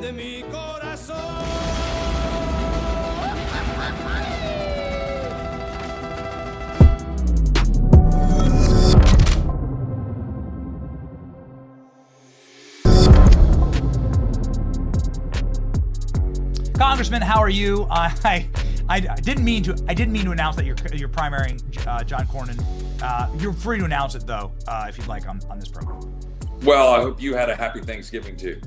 de mi corazón. Congressman, how are you? I didn't mean to announce that you're primarying John Cornyn. You're free to announce it though, if you'd like on this program. Well, I hope you had a happy Thanksgiving too.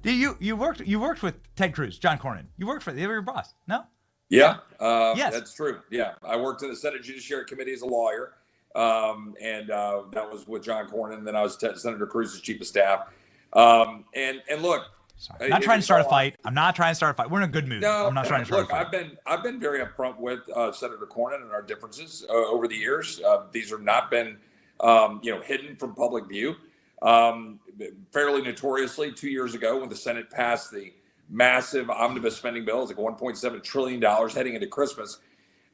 You worked with Ted Cruz, John Cornyn. You worked for your boss, no? Yeah, yes, that's true. Yeah, I worked in the Senate Judiciary Committee as a lawyer, and that was with John Cornyn. And then I was Senator Cruz's chief of staff. And look, sorry. I'm not trying to start a fight. I'm not trying to start a fight. We're in a good mood. No, I'm not trying to start a fight. I've been very upfront with Senator Cornyn and our differences over the years. These have not been hidden from public view. Fairly notoriously, 2 years ago when the Senate passed the massive omnibus spending bill, it was like $1.7 trillion heading into Christmas.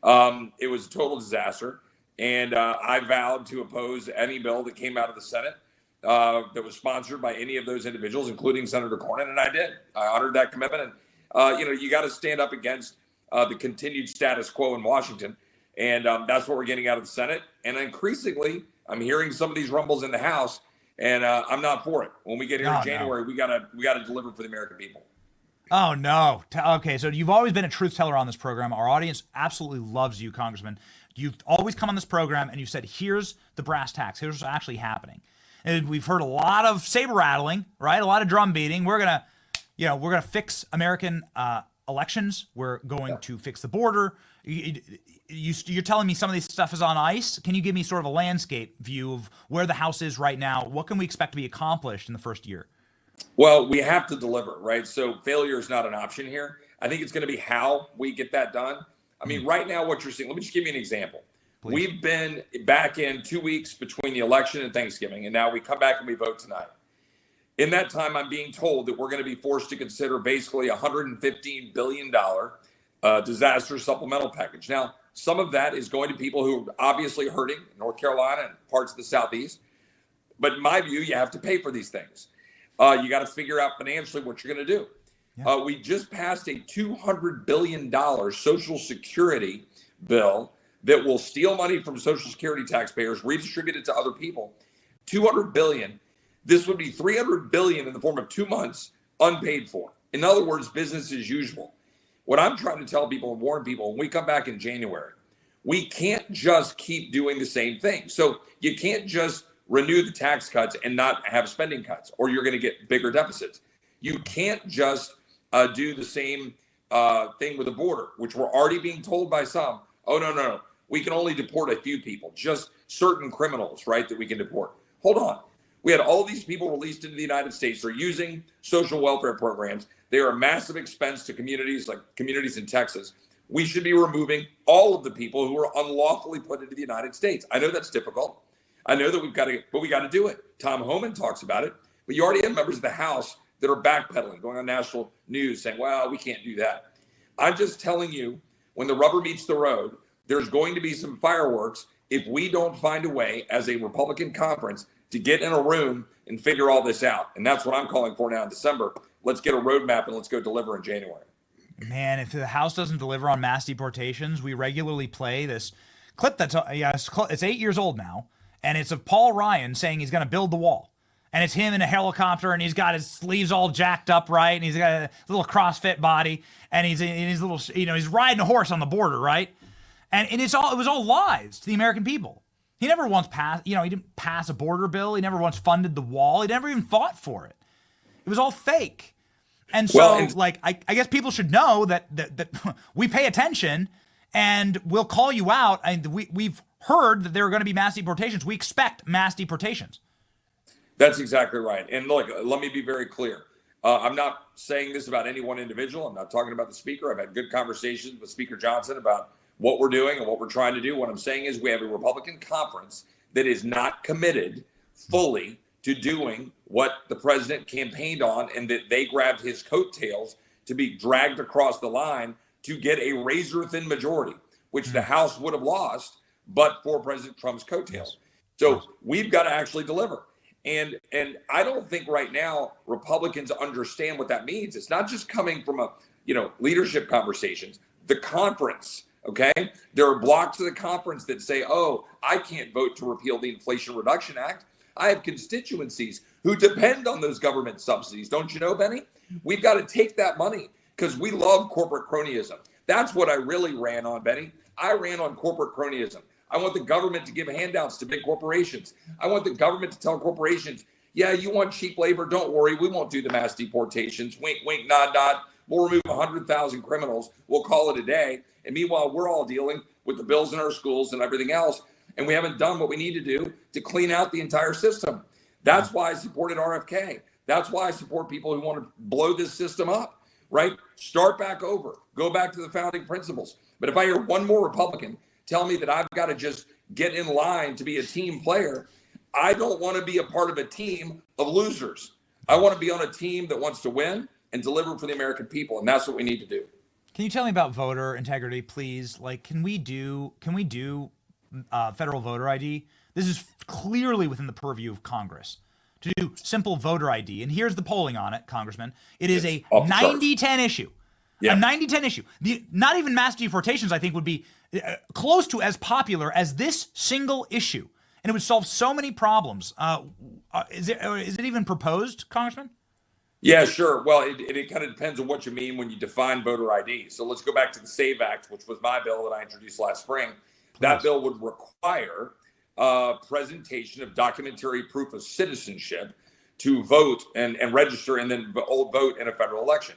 It was a total disaster. And I vowed to oppose any bill that came out of the Senate that was sponsored by any of those individuals, including Senator Cornyn, and I did. I honored that commitment. And, you got to stand up against the continued status quo in Washington. And that's what we're getting out of the Senate. And increasingly, I'm hearing some of these rumbles in the House, and I'm not for it. When we get here in January, we gotta deliver for the American people. Oh, no. Okay, so you've always been a truth teller on this program. Our audience absolutely loves you, Congressman. You've always come on this program, and you've said, here's the brass tacks. Here's what's actually happening. And we've heard a lot of saber rattling, right? A lot of drum beating. We're gonna fix American elections. We're going to fix the border. You're telling me some of this stuff is on ice. Can you give me sort of a landscape view of where the House is right now? What can we expect to be accomplished in the first year? Well, we have to deliver, right? So failure is not an option here. I think it's going to be how we get that done. I mean, right now, what you're seeing, let me just give you an example. Please. We've been back in 2 weeks between the election and Thanksgiving, and now we come back and we vote tonight. In that time, I'm being told that we're going to be forced to consider basically $115 billion disaster supplemental package. Now, some of that is going to people who are obviously hurting in North Carolina and parts of the Southeast. But in my view, you have to pay for these things. You got to figure out financially what you're going to do. Yeah. We just passed a $200 billion Social Security bill that will steal money from Social Security taxpayers, redistribute it to other people. $200 billion. This would be $300 billion in the form of 2 months unpaid for. In other words, business as usual. What I'm trying to tell people and warn people, when we come back in January, we can't just keep doing the same thing. So you can't just renew the tax cuts and not have spending cuts, or you're going to get bigger deficits. You can't just do the same thing with the border, which we're already being told by some, oh, no. We can only deport a few people, just certain criminals, right, that we can deport. Hold on. We had all these people released into the United States. They're using social welfare programs. They are a massive expense to communities, like communities in Texas. We should be removing all of the people who are unlawfully put into the United States. I know that's difficult. I know that we got to do it. Tom Homan talks about it, but you already have members of the House that are backpedaling, going on national news saying, well, we can't do that. I'm just telling you, when the rubber meets the road, there's going to be some fireworks if we don't find a way as a Republican conference to get in a room and figure all this out. And that's what I'm calling for now in December. Let's get a roadmap and let's go deliver in January. Man, if the House doesn't deliver on mass deportations, we regularly play this clip it's 8 years old now. And it's of Paul Ryan saying he's going to build the wall. And it's him in a helicopter, and he's got his sleeves all jacked up, right? And he's got a little CrossFit body, and he's in his little, he's riding a horse on the border, right? And it was all lies to the American people. He never once passed, he didn't pass a border bill. He never once funded the wall. He never even fought for it. It was all fake. And so, I guess people should know that we pay attention, and we'll call you out. And we've heard that there are going to be mass deportations. We expect mass deportations. That's exactly right. And look, let me be very clear. I'm not saying this about any one individual. I'm not talking about the speaker. I've had good conversations with Speaker Johnson about what we're doing and what we're trying to do. What I'm saying is we have a Republican conference that is not committed fully to doing what the president campaigned on, and that they grabbed his coattails to be dragged across the line to get a razor-thin majority, which the House would have lost but for President Trump's coattails. So we've got to actually deliver. And I don't think right now Republicans understand what that means. It's not just coming from leadership conversations. The conference, okay? There are blocks of the conference that say, oh, I can't vote to repeal the Inflation Reduction Act. I have constituencies who depend on those government subsidies. Don't you know, Benny? We've got to take that money because we love corporate cronyism. That's what I really ran on, Benny. I ran on corporate cronyism. I want the government to give handouts to big corporations. I want the government to tell corporations, yeah, you want cheap labor? Don't worry. We won't do the mass deportations. Wink, wink, nod, nod. We'll remove 100,000 criminals. We'll call it a day. And meanwhile, we're all dealing with the bills in our schools and everything else. And we haven't done what we need to do to clean out the entire system. That's why I supported RFK. That's why I support people who want to blow this system up, right? Start back over. Go back to the founding principles. But if I hear one more Republican tell me that I've got to just get in line to be a team player, I don't want to be a part of a team of losers. I want to be on a team that wants to win and deliver for the American people, and that's what we need to do. Can you tell me about voter integrity, please? Like, can we do federal voter ID? This is clearly within the purview of Congress to do simple voter ID. And here's the polling on it, Congressman. It is a 90-10 issue. Yeah. A 90-10 issue. Not even mass deportations, I think, would be close to as popular as this single issue. And it would solve so many problems. Is it even proposed, Congressman? Yeah, sure. Well, it kind of depends on what you mean when you define voter ID. So let's go back to the SAVE Act, which was my bill that I introduced last spring. That bill would require presentation of documentary proof of citizenship to vote and register and then vote in a federal election.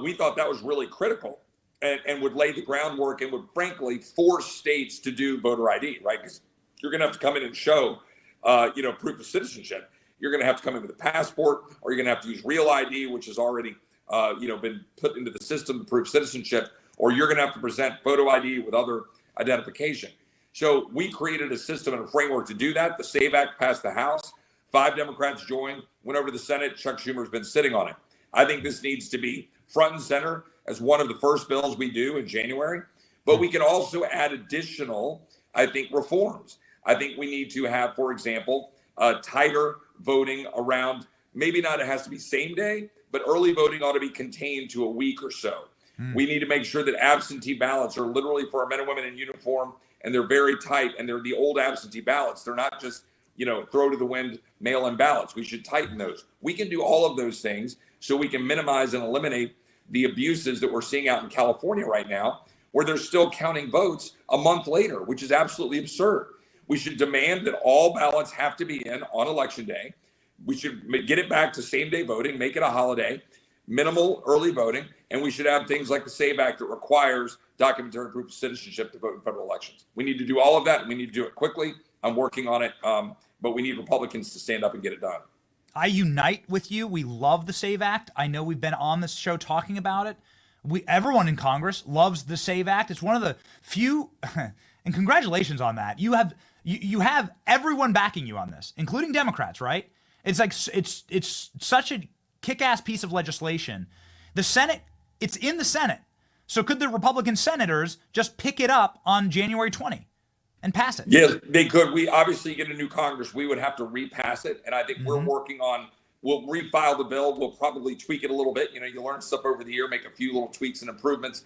We thought that was really critical and would lay the groundwork and would frankly force states to do voter ID, right? Because you're going to have to come in and show, proof of citizenship. You're going to have to come in with a passport, or you're going to have to use real ID, which has already, been put into the system to prove citizenship, or you're going to have to present photo ID with other identification. So we created a system and a framework to do that. The SAVE Act passed the House. 5 Democrats joined, went over to the Senate. Chuck Schumer's been sitting on it. I think this needs to be front and center as one of the first bills we do in January. But we can also add additional, I think, reforms. I think we need to have, for example, tighter voting around, maybe not it has to be same day, but early voting ought to be contained to a week or so. We need to make sure that absentee ballots are literally for our men and women in uniform, and they're very tight, and they're the old absentee ballots. They're not just, throw to the wind mail-in ballots. We should tighten those. We can do all of those things so we can minimize and eliminate the abuses that we're seeing out in California right now, where they're still counting votes a month later, which is absolutely absurd. We should demand that all ballots have to be in on election day. We should get it back to same-day voting, make it a holiday, minimal early voting, and we should have things like the SAVE Act that requires documentary proof of citizenship to vote in federal elections. We need to do all of that, and we need to do it quickly. I'm working on it, but we need Republicans to stand up and get it done. I unite with you. We love the SAVE Act. I know we've been on this show talking about it. Everyone in Congress loves the SAVE Act. It's one of the few, and congratulations on that. You have everyone backing you on this, including Democrats, right? It's like it's such a kick-ass piece of legislation. The Senate, it's in the Senate. So could the Republican senators just pick it up on January 20 and pass it? Yes, they could. We obviously get a new Congress. We would have to repass it. And I think we're working on, we'll refile the bill. We'll probably tweak it a little bit. You learn stuff over the year, make a few little tweaks and improvements.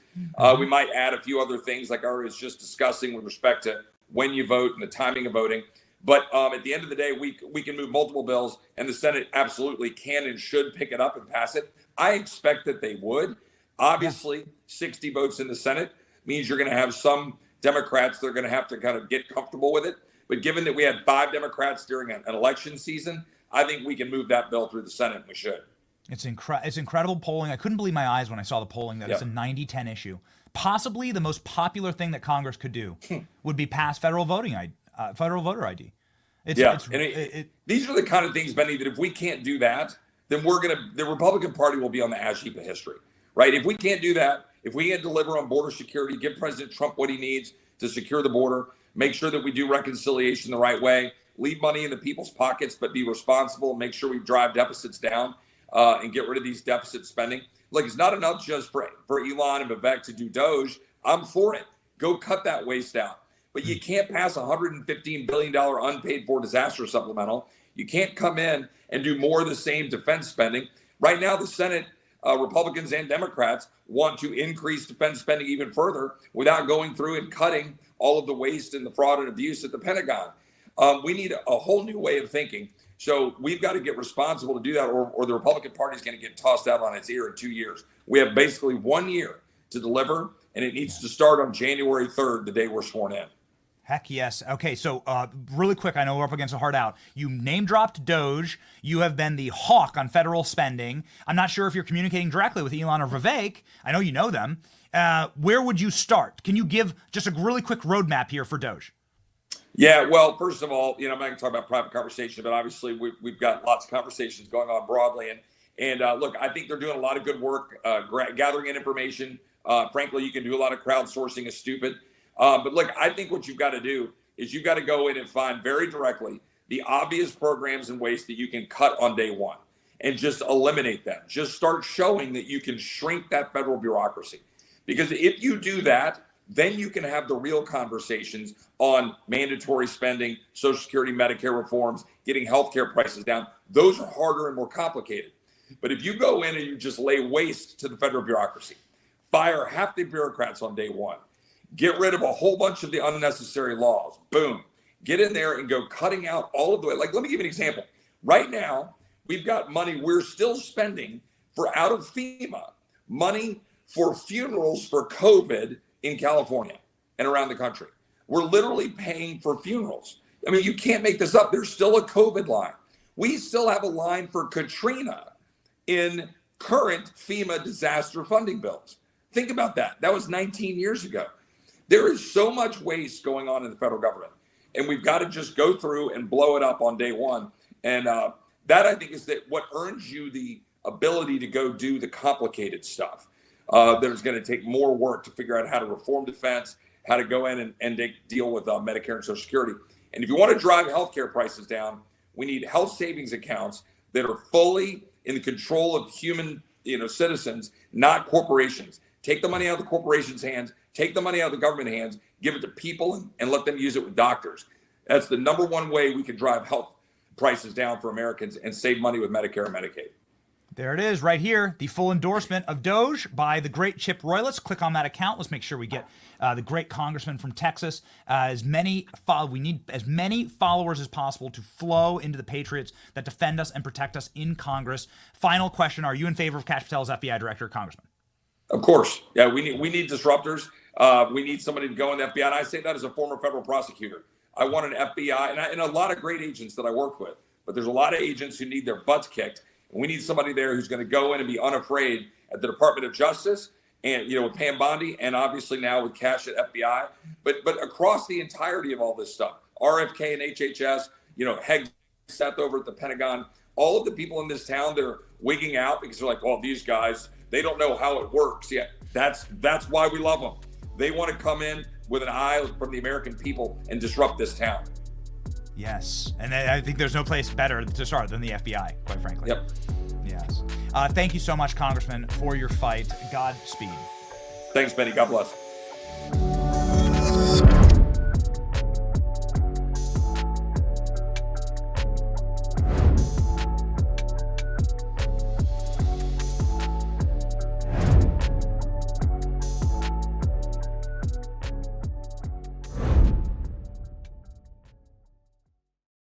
We might add a few other things like I was just discussing with respect to when you vote and the timing of voting. But at the end of the day, we can move multiple bills, and the Senate absolutely can and should pick it up and pass it. I expect that they would. Obviously, 60 votes in the Senate means you're going to have some Democrats that are going to have to kind of get comfortable with it. But given that we had 5 Democrats during an election season, I think we can move that bill through the Senate, and we should. It's incredible polling. I couldn't believe my eyes when I saw the polling that it's a 90-10 issue. Possibly the most popular thing that Congress could do would be pass federal voter ID. These are the kind of things, Benny, that if we can't do that, then the Republican Party will be on the ash heap of history, right? If we can't do that, if we can't deliver on border security, give President Trump what he needs to secure the border, make sure that we do reconciliation the right way, leave money in the people's pockets, but be responsible, make sure we drive deficits down and get rid of these deficit spending. Like, it's not enough just for Elon and Vivek to do Doge. I'm for it. Go cut that waste out. But you can't pass a $115 billion unpaid for disaster supplemental. You can't come in and do more of the same defense spending. Right now, the Senate, Republicans and Democrats want to increase defense spending even further without going through and cutting all of the waste and the fraud and abuse at the Pentagon. We need a whole new way of thinking. So we've got to get responsible to do that, or the Republican Party is going to get tossed out on its ear in 2 years. We have basically 1 year to deliver, and it needs to start on January 3rd, the day we're sworn in. Heck yes. Okay, so really quick, I know we're up against a hard out. You name dropped Doge. You have been the hawk on federal spending. I'm not sure if you're communicating directly with Elon or Vivek. I know you know them. Where would you start? Can you give just a really quick roadmap here for Doge? Yeah, well, first of all, I'm not going to talk about private conversation, but obviously we've got lots of conversations going on broadly. And look, I think they're doing a lot of good work gathering in information. Frankly, you can do a lot of crowdsourcing is stupid. But look, I think what you've got to do is you've got to go in and find very directly the obvious programs and waste that you can cut on day one and just eliminate them. Just start showing that you can shrink that federal bureaucracy. Because if you do that, then you can have the real conversations on mandatory spending, Social Security, Medicare reforms, getting healthcare prices down. Those are harder and more complicated. But if you go in and you just lay waste to the federal bureaucracy, fire half the bureaucrats on day one, get rid of a whole bunch of the unnecessary laws, boom, get in there and go cutting out all of the way. Like, let me give you an example. Right now, we've got money we're still spending for out of FEMA, money for funerals for COVID in California and around the country. We're literally paying for funerals. I mean, you can't make this up. There's still a COVID line. We still have a line for Katrina in current FEMA disaster funding bills. Think about that. That was 19 years ago. There is so much waste going on in the federal government, and we've got to just go through and blow it up on day one. And that, I think, is that what earns you the ability to go do the complicated stuff. That is going to take more work to figure out how to reform defense, how to go in and deal with Medicare and Social Security. And if you want to drive healthcare prices down, we need health savings accounts that are fully in the control of human, citizens, not corporations. Take the money out of the corporations' hands, take the money out of the government hands, give it to people, and let them use it with doctors. That's the number one way we can drive health prices down for Americans and save money with Medicare and Medicaid. There it is right here, the full endorsement of Doge by the great Chip Royless. Click on that account. Let's make sure we get the great congressman from Texas. We need as many followers as possible to flow into the patriots that defend us and protect us in Congress. Final question, are you in favor of Kash Patel as FBI director, Congressman? Of course. Yeah, we need disruptors. We need somebody to go in the FBI. And I say that as a former federal prosecutor. I want an FBI and a lot of great agents that I work with, but there's a lot of agents who need their butts kicked. And we need somebody there who's going to go in and be unafraid at the Department of Justice and, with Pam Bondi and obviously now with Kash at FBI, but across the entirety of all this stuff, RFK and HHS, Heg Seth over at the Pentagon, all of the people in this town, they're wigging out because they're like, well, these guys, they don't know how it works yet. That's why we love them. They want to come in with an eye from the American people and disrupt this town. Yes, and I think there's no place better to start than the FBI, quite frankly. Yep. Yes. Thank you so much, Congressman, for your fight. Godspeed. Thanks, Benny. God bless.